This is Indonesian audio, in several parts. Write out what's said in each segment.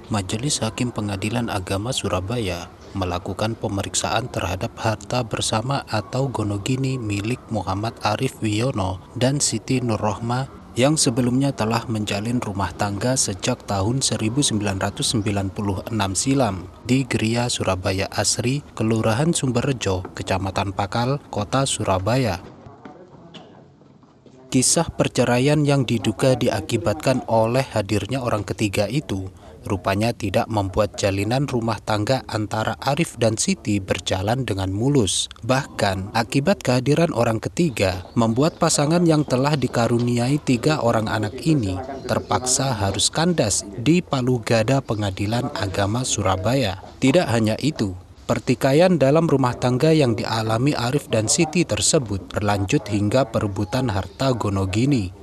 Majelis Hakim Pengadilan Agama Surabaya melakukan pemeriksaan terhadap harta bersama atau gonogini milik Muhammad Arif Wiono dan Siti Nurrohmah yang sebelumnya telah menjalin rumah tangga sejak tahun 1996 silam di Geria Surabaya Asri, Kelurahan Sumberrejo, Kecamatan Pakal, Kota Surabaya. Kisah perceraian yang diduga diakibatkan oleh hadirnya orang ketiga itu rupanya tidak membuat jalinan rumah tangga antara Arif dan Siti berjalan dengan mulus. Bahkan, akibat kehadiran orang ketiga, membuat pasangan yang telah dikaruniai 3 orang anak ini terpaksa harus kandas di Palu Gada Pengadilan Agama Surabaya. Tidak hanya itu, pertikaian dalam rumah tangga yang dialami Arif dan Siti tersebut berlanjut hingga perebutan harta gonogini.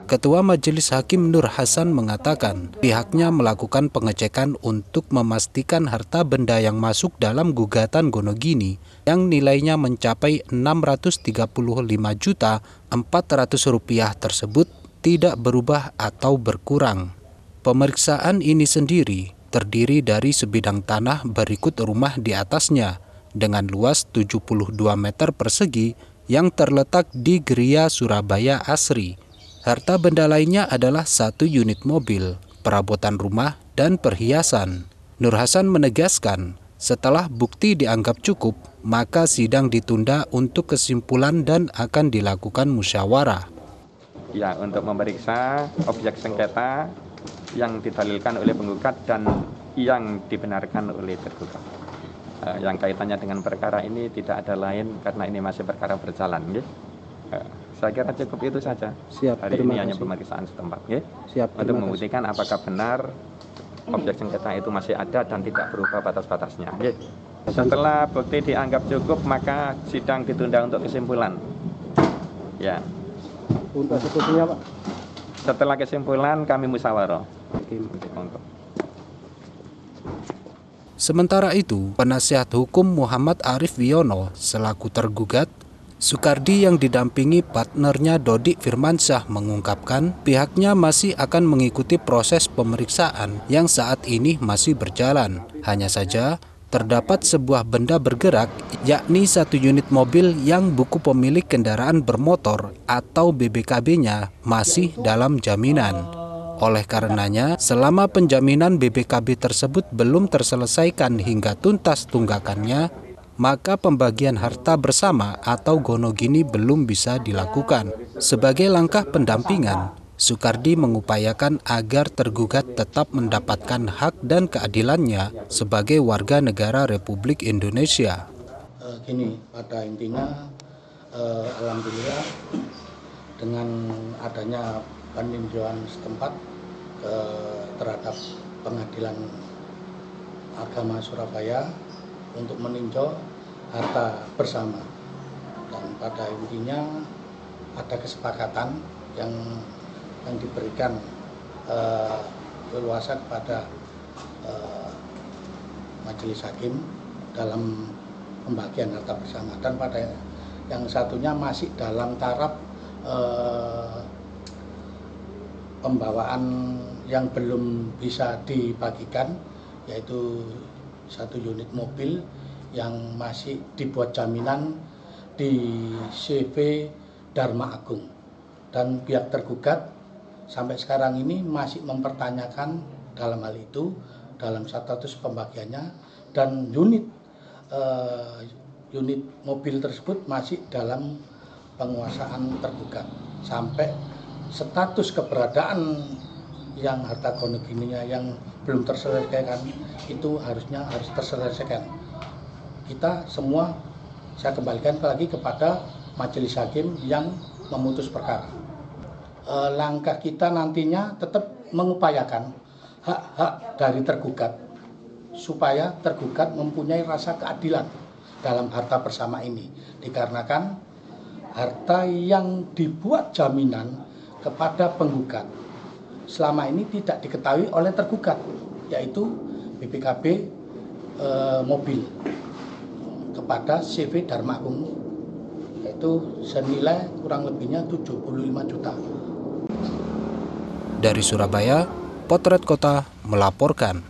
Ketua Majelis Hakim Nur Hasan mengatakan pihaknya melakukan pengecekan untuk memastikan harta benda yang masuk dalam gugatan gonogini yang nilainya mencapai Rp635.400 tersebut tidak berubah atau berkurang. Pemeriksaan ini sendiri terdiri dari sebidang tanah berikut rumah di atasnya dengan luas 72 meter persegi yang terletak di Geria Surabaya Asri. Harta benda lainnya adalah 1 unit mobil, perabotan rumah, dan perhiasan. Nur Hasan menegaskan, setelah bukti dianggap cukup, maka sidang ditunda untuk kesimpulan dan akan dilakukan musyawarah. Ya, untuk memeriksa objek sengketa yang didalilkan oleh penggugat dan yang dibenarkan oleh tergugat. Yang kaitannya dengan perkara ini tidak ada lain karena ini masih perkara berjalan. Saya kira cukup itu saja. Siap, hari ini hanya pemeriksaan setempat. Siap, untuk membuktikan apakah benar objek sengketa itu masih ada dan tidak berubah batas-batasnya. Setelah bukti dianggap cukup, maka sidang ditunda untuk kesimpulan. Ya. Untuk eksekusinya, Pak? Setelah kesimpulan kami musyawarah. Sementara itu, penasihat hukum Muhammad Arif Wiono selaku tergugat, Sukardi yang didampingi partnernya Dodik Firmansyah mengungkapkan pihaknya masih akan mengikuti proses pemeriksaan yang saat ini masih berjalan. Hanya saja, terdapat sebuah benda bergerak, yakni 1 unit mobil yang buku pemilik kendaraan bermotor atau BBKB-nya masih dalam jaminan. Oleh karenanya, selama penjaminan BBKB tersebut belum terselesaikan hingga tuntas tunggakannya, maka pembagian harta bersama atau gonogini belum bisa dilakukan. Sebagai langkah pendampingan, Sukardi mengupayakan agar tergugat tetap mendapatkan hak dan keadilannya sebagai warga negara Republik Indonesia. Pada intinya, alhamdulillah dengan adanya peninjauan setempat terhadap Pengadilan Agama Surabaya untuk meninjau harta bersama, dan pada intinya ada kesepakatan yang diberikan leluasa kepada Majelis Hakim dalam pembagian harta bersama, dan pada yang satunya masih dalam taraf pembawaan yang belum bisa dibagikan, yaitu 1 unit mobil yang masih dibuat jaminan di CV Dharma Agung, dan pihak tergugat sampai sekarang ini masih mempertanyakan dalam hal itu dalam status pembagiannya, dan unit mobil tersebut masih dalam penguasaan tergugat sampai status keberadaan yang harta gonogininya yang belum terselesaikan itu harus terselesaikan. Kita semua, saya kembalikan lagi kepada Majelis Hakim yang memutus perkara. Langkah kita nantinya tetap mengupayakan hak-hak dari tergugat supaya tergugat mempunyai rasa keadilan dalam harta bersama ini, dikarenakan harta yang dibuat jaminan kepada penggugat selama ini tidak diketahui oleh tergugat, yaitu BPKB mobil kepada CV Dharma Agung, yaitu senilai kurang lebihnya 75 juta. Dari Surabaya, Potret Kota melaporkan.